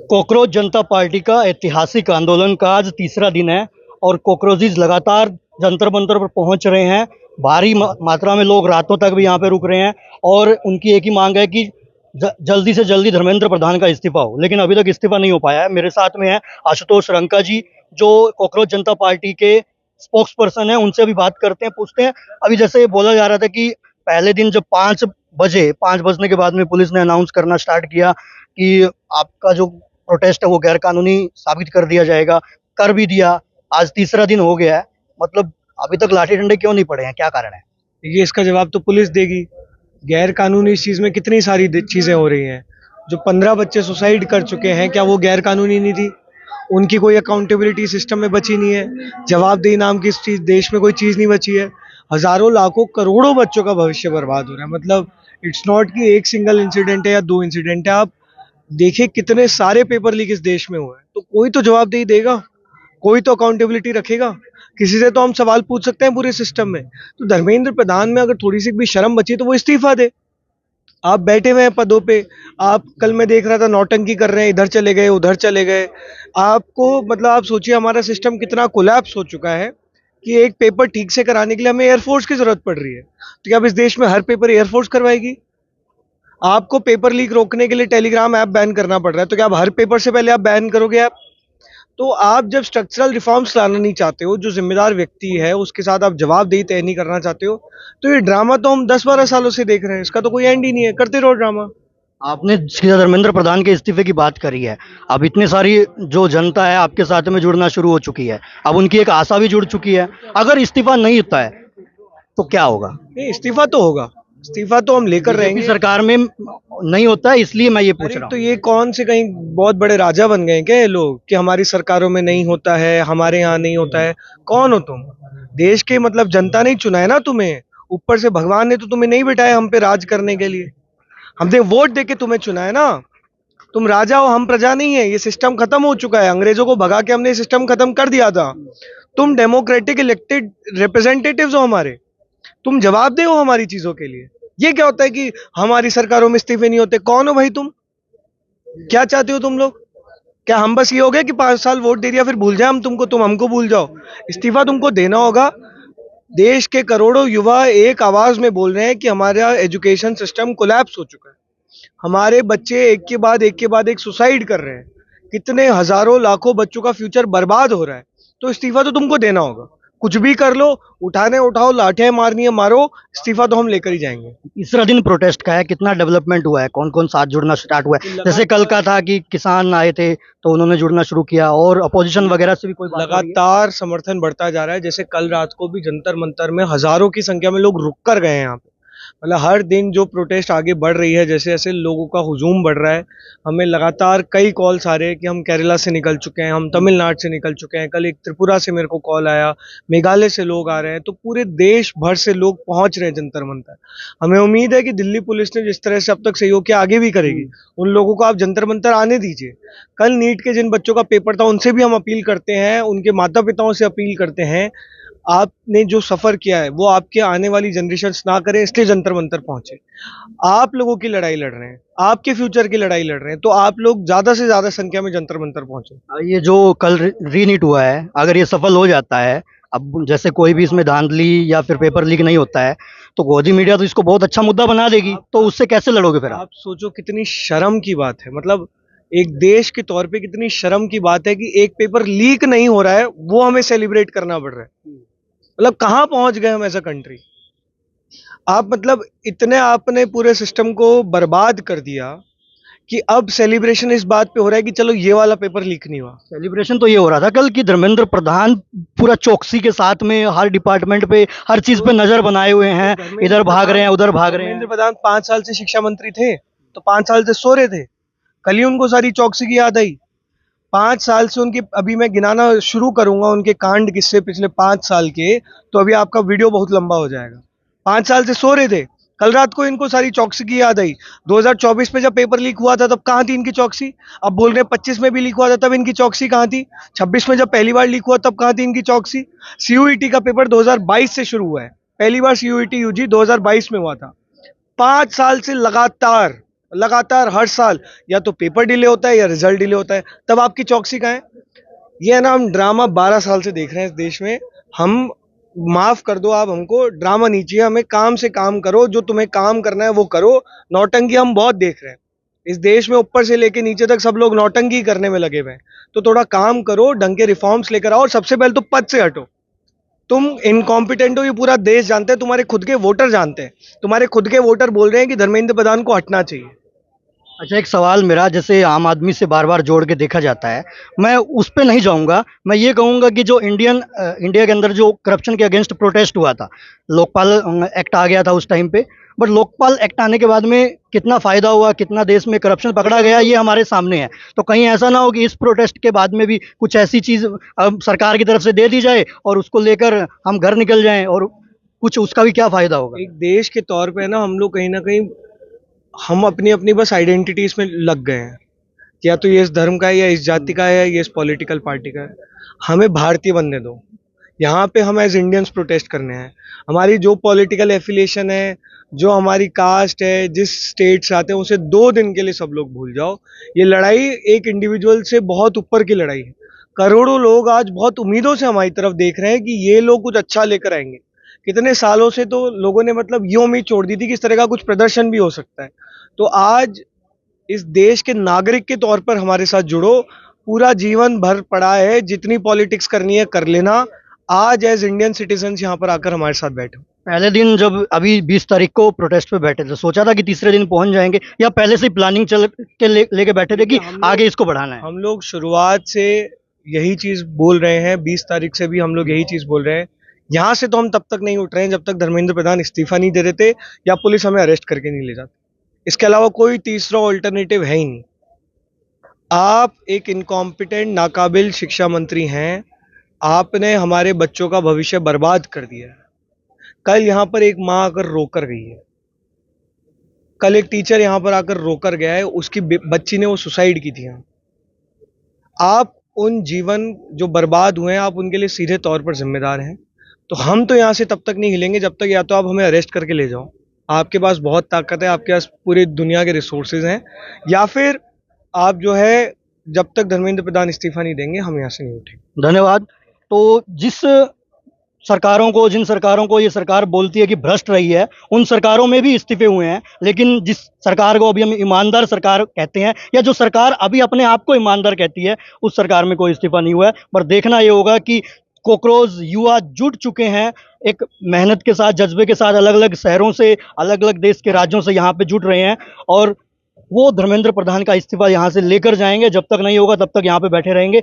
Cockroach जनता party का ऐतिहासिक आंदोलन का आज तीसरा दिन है और कॉकरोचीज लगातार जंतर मंतर पर पहुंच रहे हैं। भारी मात्रा में लोग रातों तक भी यहां पे रुक रहे हैं और उनकी एक ही मांग है कि जल्दी से जल्दी धर्मेंद्र प्रधान का इस्तीफा हो, लेकिन अभी तक इस्तीफा नहीं हो पाया है। मेरे साथ में है आशुतोष रंका जी, जो कॉकरोच जनता पार्टी के स्पोक्स पर्सन है। उनसे अभी बात करते हैं, पूछते हैं। अभी जैसे बोला जा रहा था कि पहले दिन जब 5 बजने के बाद में पुलिस ने अनाउंस करना स्टार्ट किया कि आपका जो प्रोटेस्ट है वो गैर कानूनी साबित कर दिया जाएगा, कर भी दिया। आज तीसरा दिन हो गया है, मतलब अभी तक लाठी डंडे क्यों नहीं पड़े हैं, क्या कारण है? ये इसका जवाब तो पुलिस देगी। गैर कानूनी इस चीज में कितनी सारी चीजें हो रही हैं। जो 15 बच्चे सुसाइड कर चुके हैं, क्या वो गैर कानूनी नहीं थी? उनकी कोई अकाउंटेबिलिटी सिस्टम में बची नहीं है। जवाबदेही नाम की इस चीज देश में कोई चीज नहीं बची है। हजारों लाखों करोड़ों बच्चों का भविष्य बर्बाद हो रहा है। मतलब इट्स नॉट कि एक सिंगल इंसिडेंट है या 2 इंसिडेंट है। आप देखिए कितने सारे पेपर लीक इस देश में हुए हैं, तो कोई तो जवाबदेही देगा, कोई तो अकाउंटेबिलिटी रखेगा। किसी से तो हम सवाल पूछ सकते हैं पूरे सिस्टम में। तो धर्मेंद्र प्रधान में अगर थोड़ी सी भी शर्म बची तो वो इस्तीफा दे। आप बैठे हुए हैं पदों पे। आप कल मैं देख रहा था नौटंकी कर रहे हैं, इधर चले गए उधर चले गए। आपको मतलब आप सोचिए हमारा सिस्टम कितना कोलैप्स हो चुका है कि एक पेपर ठीक से कराने के लिए हमें एयरफोर्स की जरूरत पड़ रही है। तो क्या अब इस देश में हर पेपर एयरफोर्स करवाएगी? आपको पेपर लीक रोकने के लिए टेलीग्राम ऐप बैन करना पड़ रहा है, तो क्या आप हर पेपर से पहले आप बैन करोगे आप? तो आप जब स्ट्रक्चरल रिफॉर्म्स लाना नहीं चाहते हो, जो जिम्मेदार व्यक्ति है उसके साथ आप जवाबदेही तय नहीं करना चाहते हो, तो ये ड्रामा तो हम 10-12 सालों से देख रहे हैं। इसका तो कोई एंड ही नहीं है, करते रहो ड्रामा। आपने सीधा धर्मेंद्र प्रधान के इस्तीफे की बात करी है। अब इतनी सारी जो जनता है आपके साथ में जुड़ना शुरू हो चुकी है, अब उनकी एक आशा भी जुड़ चुकी है। अगर इस्तीफा नहीं होता है तो क्या होगा? नहीं, इस्तीफा तो होगा। इस्तीफा तो हम लेकर बीजेपी रहेंगे। सरकार में नहीं होता है, इसलिए मैं ये पूछ अरे रहा तो हूँ। ये कौन से कहीं बहुत बड़े राजा बन गए हैं क्या ये लोग कि हमारी सरकारों में नहीं होता है, हमारे यहाँ नहीं होता है? कौन हो तुम? देश के मतलब जनता ने ही चुना है ना तुम्हें। ऊपर से भगवान ने तो तुम्हें नहीं बिठाया हम पे राज करने के लिए। हमने वोट देके तुम्हें चुना है ना। तुम राजा हो, हम प्रजा नहीं है। ये सिस्टम खत्म हो चुका है। अंग्रेजों को भगा के हमने सिस्टम खत्म कर दिया था। तुम डेमोक्रेटिक इलेक्टेड रिप्रेजेंटेटिव्स हो हमारे। तुम जवाबदेह हो हमारी चीजों के लिए। ये क्या होता है कि हमारी सरकारों में इस्तीफे नहीं होते? कौन हो भाई तुम? क्या चाहते हो तुम लोग? क्या हम बस ये हो गया कि 5 साल वोट दे दिया फिर भूल जाए हम तुमको, तुम हमको भूल जाओ? इस्तीफा तुमको देना होगा। देश के करोड़ों युवा एक आवाज में बोल रहे हैं कि हमारा एजुकेशन सिस्टम कोलैप्स हो चुका है। हमारे बच्चे एक के बाद एक सुसाइड कर रहे हैं। कितने हजारों लाखों बच्चों का फ्यूचर बर्बाद हो रहा है। तो इस्तीफा तो तुमको देना होगा। कुछ भी कर लो, उठाने उठाओ, लाठियां मारनी है मारो, इस्तीफा तो हम लेकर ही जाएंगे। तीसरा दिन प्रोटेस्ट का है, कितना डेवलपमेंट हुआ है? कौन कौन साथ जुड़ना स्टार्ट हुआ है? जैसे कल का था कि किसान आए थे तो उन्होंने जुड़ना शुरू किया, और अपोजिशन वगैरह से भी कोई बात हो रही है? लगातार समर्थन बढ़ता जा रहा है। जैसे कल रात को भी जंतर मंतर में हजारों की संख्या में लोग रुक कर गए हैं यहाँ पे। मतलब हर दिन जो प्रोटेस्ट आगे बढ़ रही है, जैसे जैसे लोगों का हुजूम बढ़ रहा है। हमें लगातार कई कॉल्स आ रहे हैं कि हम केरला से निकल चुके हैं, हम तमिलनाडु से निकल चुके हैं। कल एक त्रिपुरा से मेरे को कॉल आया, मेघालय से लोग आ रहे हैं। तो पूरे देश भर से लोग पहुंच रहे हैं जंतर मंतर। हमें उम्मीद है कि दिल्ली पुलिस ने जिस तरह से अब तक सहयोग किया आगे भी करेगी। उन लोगों को आप जंतर मंतर आने दीजिए। कल नीट के जिन बच्चों का पेपर था उनसे भी हम अपील करते हैं, उनके माता पिताओं से अपील करते हैं, आपने जो सफर किया है वो आपके आने वाली जनरेशन ना करे, इसलिए जंतर मंतर पहुंचे। आप लोगों की लड़ाई लड़ रहे हैं, आपके फ्यूचर की लड़ाई लड़ रहे हैं, तो आप लोग ज्यादा से ज्यादा संख्या में जंतर मंतर पहुंचे। ये जो कल रीनीट हुआ है, अगर ये सफल हो जाता है, अब जैसे कोई भी इसमें धांधली या फिर पेपर लीक नहीं होता है, तो गोदी मीडिया तो इसको बहुत अच्छा मुद्दा बना देगी, तो उससे कैसे लड़ोगे फिर आप? आप सोचो कितनी शर्म की बात है। मतलब एक देश के तौर पे कितनी शर्म की बात है कि एक पेपर लीक नहीं हो रहा है, वो हमें सेलिब्रेट करना पड़ रहा है। मतलब कहाँ पहुंच गए हम एज अ कंट्री। आप मतलब इतने आपने पूरे सिस्टम को बर्बाद कर दिया कि अब सेलिब्रेशन इस बात पे हो रहा है कि चलो ये वाला पेपर लीक नहीं हुआ। सेलिब्रेशन तो ये हो रहा था कल कि धर्मेंद्र प्रधान पूरा चौकसी के साथ में हर डिपार्टमेंट पे, हर चीज पे नजर बनाए हुए हैं, इधर भाग रहे हैं उधर भाग रहे धर्मेंद्र हैं। प्रधान 5 साल से शिक्षा मंत्री थे, तो 5 साल से सो रहे थे। कल ही उनको सारी चौकसी की याद आई। 5 साल से उनके, अभी मैं गिनाना शुरू करूंगा उनके कांड किस्से पिछले 5 साल के, तो अभी आपका वीडियो बहुत लंबा हो जाएगा। 5 साल से सो रहे थे, कल रात को इनको सारी चौकसी की याद आई। 2024 में जब पेपर लीक हुआ था तब कहाँ थी इनकी चौकसी? अब बोल रहे हैं 25 में भी लीक हुआ था तब इनकी चौकसी कहाँ थी? 26 में जब पहली बार लीक हुआ तब कहाँ थी इनकी चौकसी? सीयूईटी का पेपर 2022 से शुरू हुआ है। पहली बार सीयूईटी यूजी 2022 में हुआ था। 5 साल से लगातार लगातार हर साल या तो पेपर डिले होता है या रिजल्ट डिले होता है, तब आपकी चौकसी कहाँ है? ये है ना, हम ड्रामा 12 साल से देख रहे हैं इस देश में। हम माफ कर दो, आप हमको ड्रामा नहीं चाहिए, हमें काम से काम करो, जो तुम्हें काम करना है वो करो। नौटंकी हम बहुत देख रहे हैं इस देश में, ऊपर से लेके नीचे तक सब लोग नौटंकी करने में लगे हुए हैं। तो थोड़ा काम करो, ढंग के रिफॉर्म्स लेकर आओ, और सबसे पहले तो पद से हटो। तुम इनकॉम्पिटेंट हो, ये पूरा देश जानते हैं, तुम्हारे खुद के वोटर जानते हैं। तुम्हारे खुद के वोटर बोल रहे हैं कि धर्मेंद्र प्रधान को हटना चाहिए। अच्छा, एक सवाल मेरा, जैसे आम आदमी से बार-बार जोड़ के देखा जाता है, मैं उस पे नहीं जाऊँगा, मैं ये कहूँगा कि जो इंडिया के अंदर जो करप्शन के अगेंस्ट प्रोटेस्ट हुआ था, लोकपाल एक्ट आ गया था उस टाइम पे, बट लोकपाल एक्ट आने के बाद में कितना फ़ायदा हुआ, कितना देश में करप्शन पकड़ा गया, ये हमारे सामने है। तो कहीं ऐसा ना हो कि इस प्रोटेस्ट के बाद में भी कुछ ऐसी चीज़ सरकार की तरफ से दे दी जाए और उसको लेकर हम घर निकल जाएँ, और कुछ उसका भी क्या फ़ायदा होगा? एक देश के तौर पे ना, हम लोग कहीं ना कहीं हम अपनी अपनी बस आइडेंटिटीज में लग गए हैं, या तो ये इस धर्म का है, या इस जाति का है, या ये इस पॉलिटिकल पार्टी का है। हमें भारतीय बनने दो। यहाँ पे हम एज इंडियंस प्रोटेस्ट करने हैं। हमारी जो पॉलिटिकल एफिलिएशन है, जो हमारी कास्ट है, जिस स्टेट से आते हैं, उसे 2 दिन के लिए सब लोग भूल जाओ। ये लड़ाई एक इंडिविजुअल से बहुत ऊपर की लड़ाई है। करोड़ों लोग आज बहुत उम्मीदों से हमारी तरफ देख रहे हैं कि ये लोग कुछ अच्छा लेकर आएंगे। कितने सालों से तो लोगों ने मतलब ये उम्मीद छोड़ दी थी कि इस तरह का कुछ प्रदर्शन भी हो सकता है। तो आज इस देश के नागरिक के तौर पर हमारे साथ जुड़ो। पूरा जीवन भर पड़ा है, जितनी पॉलिटिक्स करनी है कर लेना। आज एज इंडियन सिटीजन यहाँ पर आकर हमारे साथ बैठो। पहले दिन जब अभी 20 तारीख को प्रोटेस्ट पे बैठे थे, सोचा था कि तीसरे दिन पहुंच जाएँगे, या पहले से ही प्लानिंग चल के लेके बैठे थे कि आगे इसको बढ़ाना है? हम लोग शुरुआत से यही चीज बोल रहे हैं, 20 तारीख से भी हम लोग यही चीज बोल रहे हैं। यहाँ से तो हम तब तक नहीं उठ रहे हैं जब तक धर्मेंद्र प्रधान इस्तीफा नहीं दे देते या पुलिस हमें अरेस्ट करके नहीं ले जाती। इसके अलावा कोई तीसरा ऑल्टरनेटिव है ही नहीं। आप एक इनकॉम्पिटेंट नाकाबिल शिक्षा मंत्री हैं। आपने हमारे बच्चों का भविष्य बर्बाद कर दिया है। कल यहाँ पर एक माँ आकर रोकर गई है, कल एक टीचर यहाँ पर आकर रोकर गया है, उसकी बच्ची ने वो सुसाइड की थी यहाँ। आप उन जीवन जो बर्बाद हुए हैं, आप उनके लिए सीधे तौर पर जिम्मेदार हैं। तो हम तो यहाँ से तब तक नहीं हिलेंगे जब तक या तो आप हमें अरेस्ट करके ले जाओ, आपके पास बहुत ताकत है, आपके पास पूरी दुनिया के रिसोर्सेज हैं, या फिर आप जो है, जब तक धर्मेंद्र प्रधान इस्तीफा नहीं देंगे हम यहाँ से नहीं उठेंगे। धन्यवाद। तो जिन सरकारों को ये सरकार बोलती है कि भ्रष्ट रही है, उन सरकारों में भी इस्तीफे हुए हैं, लेकिन जिस सरकार को अभी हम ईमानदार सरकार कहते हैं, या जो सरकार अभी अपने आप को ईमानदार कहती है, उस सरकार में कोई इस्तीफा नहीं हुआ है। पर देखना ये होगा कि कॉकरोच युवा जुट चुके हैं, एक मेहनत के साथ, जज्बे के साथ, अलग-अलग शहरों से, अलग-अलग देश के राज्यों से यहाँ पे जुट रहे हैं, और वो धर्मेंद्र प्रधान का इस्तीफा यहाँ से लेकर जाएँगे। जब तक नहीं होगा तब तक यहाँ पे बैठे रहेंगे।